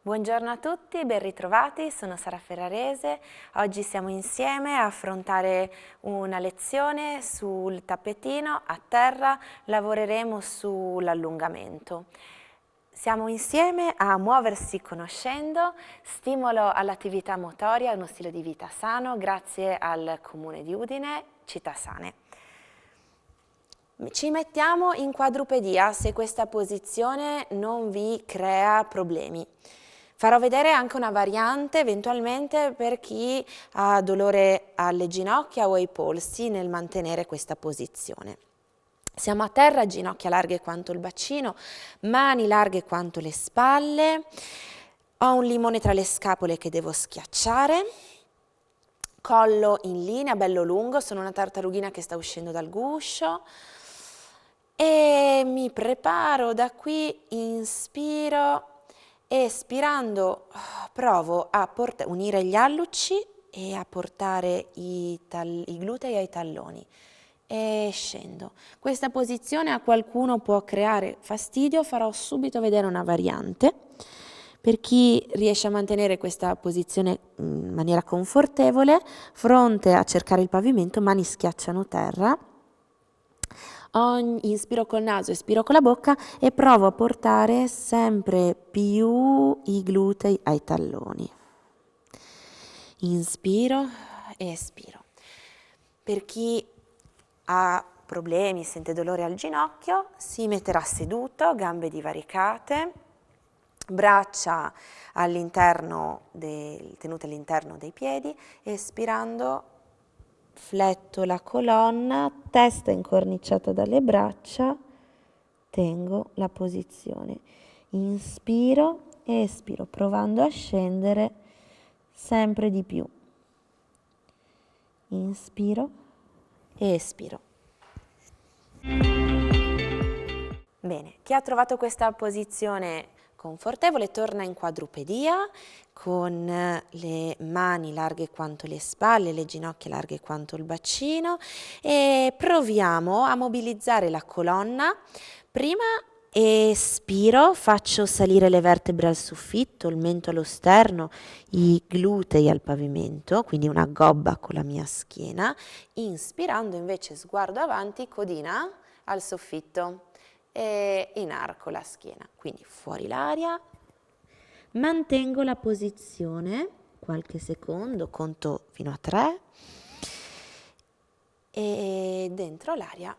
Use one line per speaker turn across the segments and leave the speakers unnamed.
Buongiorno a tutti, ben ritrovati, sono Sara Ferrarese. Oggi siamo insieme a affrontare una lezione sul tappetino a terra, lavoreremo sull'allungamento. Siamo insieme a muoversi conoscendo, stimolo all'attività motoria, uno stile di vita sano, grazie al Comune di Udine, Città Sane. Ci mettiamo in quadrupedia se questa posizione non vi crea problemi. Farò vedere anche una variante eventualmente per chi ha dolore alle ginocchia o ai polsi nel mantenere questa posizione. Siamo a terra, ginocchia larghe quanto il bacino, mani larghe quanto le spalle. Ho un limone tra le scapole che devo schiacciare. Collo in linea, bello lungo, sono una tartarughina che sta uscendo dal guscio. E mi preparo da qui, inspiro. Espirando provo a unire gli alluci e a portare i glutei ai talloni e scendo. Questa posizione a qualcuno può creare fastidio, farò subito vedere una variante. Per chi riesce a mantenere questa posizione in maniera confortevole, fronte a cercare il pavimento, mani schiacciano terra. Inspiro col naso, espiro con la bocca e provo a portare sempre più i glutei ai talloni. Inspiro e espiro. Per chi ha problemi, sente dolore al ginocchio, si metterà seduto, gambe divaricate, braccia tenute all'interno dei piedi, espirando fletto la colonna, testa incorniciata dalle braccia, tengo la posizione. Inspiro e espiro, provando a scendere sempre di più. Inspiro e espiro. Bene, chi ha trovato questa posizione confortevole torna in quadrupedia con le mani larghe quanto le spalle, le ginocchia larghe quanto il bacino e proviamo a mobilizzare la colonna. Prima espiro, faccio salire le vertebre al soffitto, il mento allo sterno, i glutei al pavimento, quindi una gobba con la mia schiena. Inspirando invece sguardo avanti, codina al soffitto. E inarco la schiena, quindi fuori l'aria, mantengo la posizione qualche secondo, conto fino a 3 e dentro l'aria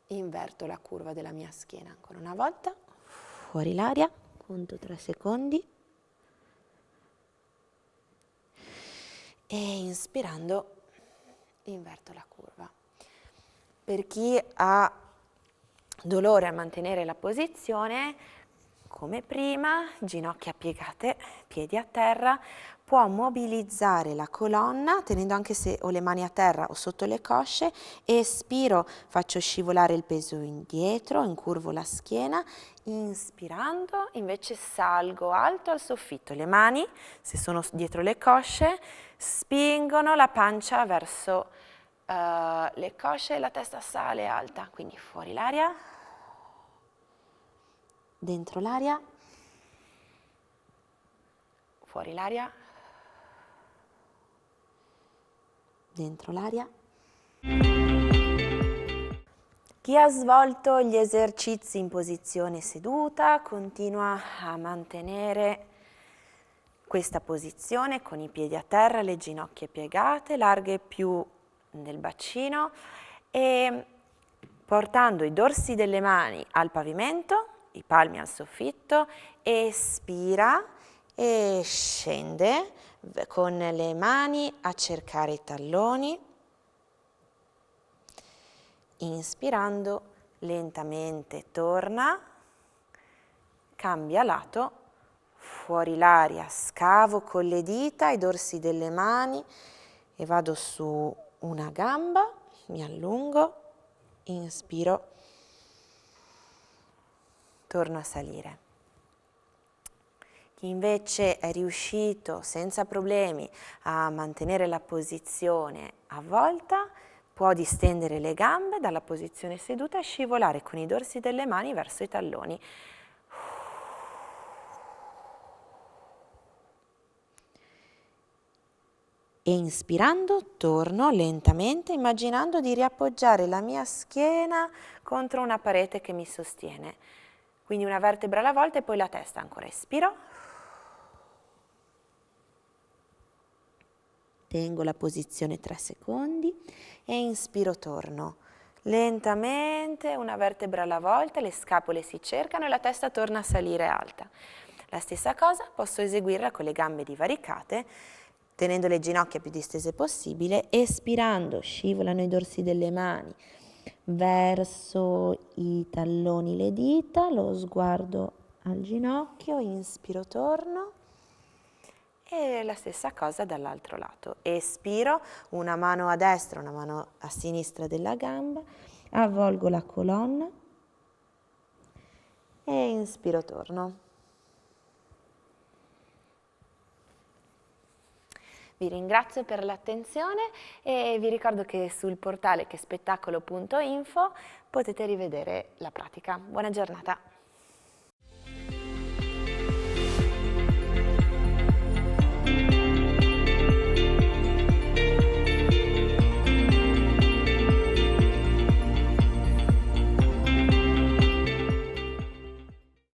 inverto la curva della mia schiena ancora una volta, fuori l'aria, conto 3 secondi e inspirando inverto la curva. Per chi ha dolore a mantenere la posizione, come prima, ginocchia piegate, piedi a terra, può mobilizzare la colonna, tenendo anche se ho le mani a terra o sotto le cosce, espiro, faccio scivolare il peso indietro, incurvo la schiena, inspirando invece salgo alto al soffitto, le mani, se sono dietro le cosce, spingono la pancia verso le cosce e la testa sale alta, quindi fuori l'aria, dentro l'aria, fuori l'aria, dentro l'aria. Chi ha svolto gli esercizi in posizione seduta continua a mantenere questa posizione con i piedi a terra, le ginocchia piegate, larghe più del bacino e portando i dorsi delle mani al pavimento, i palmi al soffitto, espira e scende con le mani a cercare i talloni, inspirando lentamente torna, cambia lato, fuori l'aria, scavo con le dita i dorsi delle mani e vado su una gamba, mi allungo, inspiro, torno a salire. Chi invece è riuscito senza problemi a mantenere la posizione avvolta può distendere le gambe dalla posizione seduta e scivolare con i dorsi delle mani verso i talloni. E inspirando torno lentamente, immaginando di riappoggiare la mia schiena contro una parete che mi sostiene. Quindi una vertebra alla volta e poi la testa ancora. Espiro. Tengo la posizione 3 secondi e inspiro, torno. Lentamente, una vertebra alla volta, le scapole si cercano e la testa torna a salire alta. La stessa cosa posso eseguirla con le gambe divaricate, tenendo le ginocchia più distese possibile, espirando, scivolano i dorsi delle mani verso i talloni, le dita, lo sguardo al ginocchio, inspiro, torno. E la stessa cosa dall'altro lato. Espiro, una mano a destra, una mano a sinistra della gamba, avvolgo la colonna e inspiro, torno. Vi ringrazio per l'attenzione e vi ricordo che sul portale chespettacolo.info potete rivedere la pratica. Buona giornata!